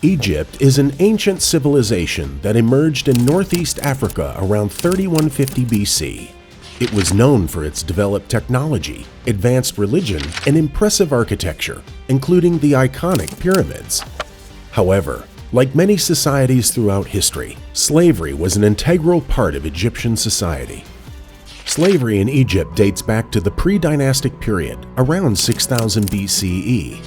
Egypt is an ancient civilization that emerged in northeast Africa around 3150 BC. It was known for its developed technology, advanced religion, and impressive architecture, including the iconic pyramids. However, like many societies throughout history, slavery was an integral part of Egyptian society. Slavery in Egypt dates back to the pre-dynastic period, around 6000 BCE.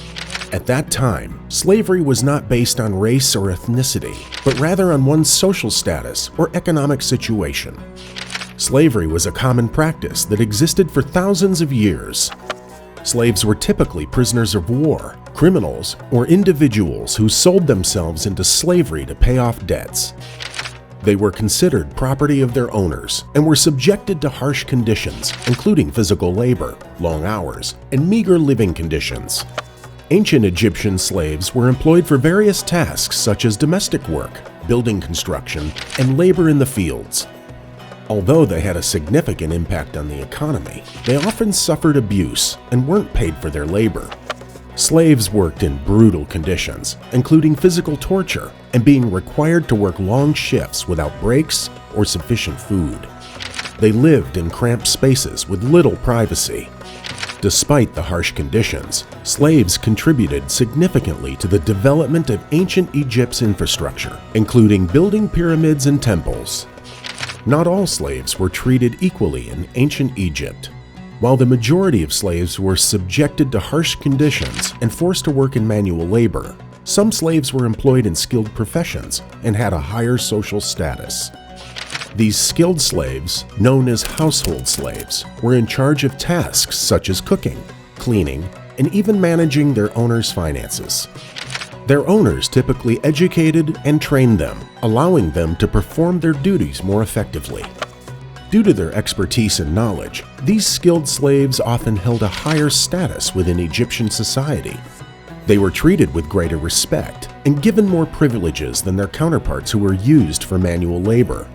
At that time, slavery was not based on race or ethnicity, but rather on one's social status or economic situation. Slavery was a common practice that existed for thousands of years. Slaves were typically prisoners of war, criminals, or individuals who sold themselves into slavery to pay off debts. They were considered property of their owners and were subjected to harsh conditions, including physical labor, long hours, and meager living conditions. Ancient Egyptian slaves were employed for various tasks such as domestic work, building construction, and labor in the fields. Although they had a significant impact on the economy, they often suffered abuse and weren't paid for their labor. Slaves worked in brutal conditions, including physical torture and being required to work long shifts without breaks or sufficient food. They lived in cramped spaces with little privacy. Despite the harsh conditions, slaves contributed significantly to the development of ancient Egypt's infrastructure, including building pyramids and temples. Not all slaves were treated equally in ancient Egypt. While the majority of slaves were subjected to harsh conditions and forced to work in manual labor, some slaves were employed in skilled professions and had a higher social status. These skilled slaves, known as household slaves, were in charge of tasks such as cooking, cleaning, and even managing their owners' finances. Their owners typically educated and trained them, allowing them to perform their duties more effectively. Due to their expertise and knowledge, these skilled slaves often held a higher status within Egyptian society. They were treated with greater respect and given more privileges than their counterparts who were used for manual labor.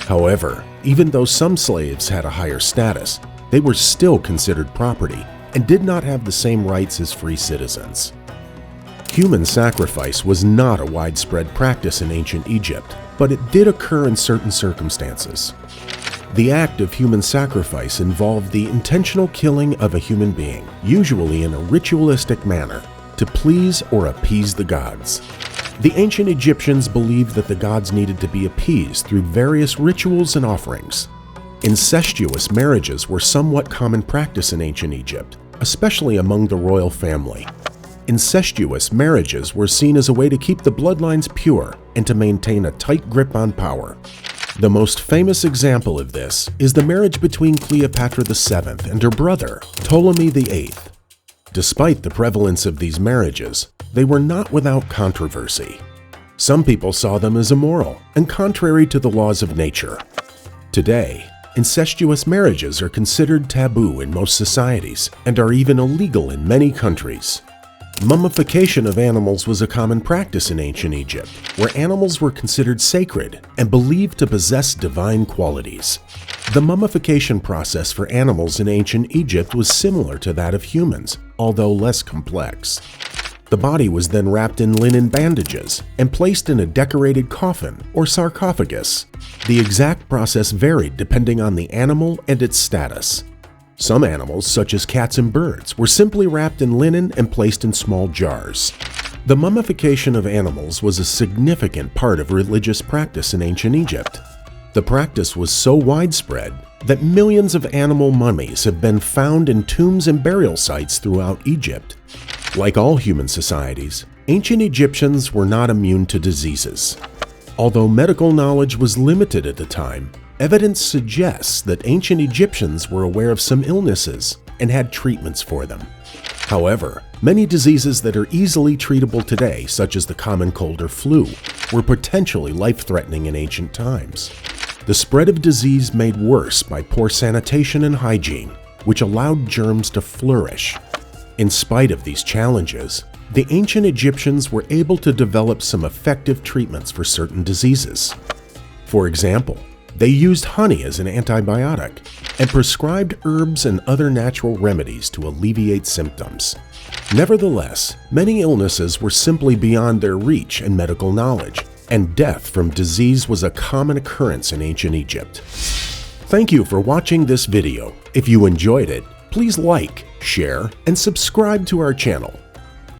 However, even though some slaves had a higher status, they were still considered property and did not have the same rights as free citizens. Human sacrifice was not a widespread practice in ancient Egypt, but it did occur in certain circumstances. The act of human sacrifice involved the intentional killing of a human being, usually in a ritualistic manner, to please or appease the gods. The ancient Egyptians believed that the gods needed to be appeased through various rituals and offerings. Incestuous marriages were somewhat common practice in ancient Egypt, especially among the royal family. Incestuous marriages were seen as a way to keep the bloodlines pure and to maintain a tight grip on power. The most famous example of this is the marriage between Cleopatra VII and her brother, Ptolemy VIII. Despite the prevalence of these marriages, they were not without controversy. Some people saw them as immoral and contrary to the laws of nature. Today, incestuous marriages are considered taboo in most societies and are even illegal in many countries. Mummification of animals was a common practice in ancient Egypt, where animals were considered sacred and believed to possess divine qualities. The mummification process for animals in ancient Egypt was similar to that of humans, although less complex. The body was then wrapped in linen bandages and placed in a decorated coffin or sarcophagus. The exact process varied depending on the animal and its status. Some animals, such as cats and birds, were simply wrapped in linen and placed in small jars. The mummification of animals was a significant part of religious practice in ancient Egypt. The practice was so widespread that millions of animal mummies have been found in tombs and burial sites throughout Egypt. Like all human societies, ancient Egyptians were not immune to diseases. Although medical knowledge was limited at the time, evidence suggests that ancient Egyptians were aware of some illnesses and had treatments for them. However, many diseases that are easily treatable today, such as the common cold or flu, were potentially life-threatening in ancient times. The spread of disease made worse by poor sanitation and hygiene, which allowed germs to flourish. In spite of these challenges, the ancient Egyptians were able to develop some effective treatments for certain diseases. For example, They used honey as an antibiotic and prescribed herbs and other natural remedies to alleviate symptoms. Nevertheless, many illnesses were simply beyond their reach and medical knowledge, and death from disease was a common occurrence in ancient Egypt. Thank you for watching this video. If you enjoyed it, please like, share, and subscribe to our channel.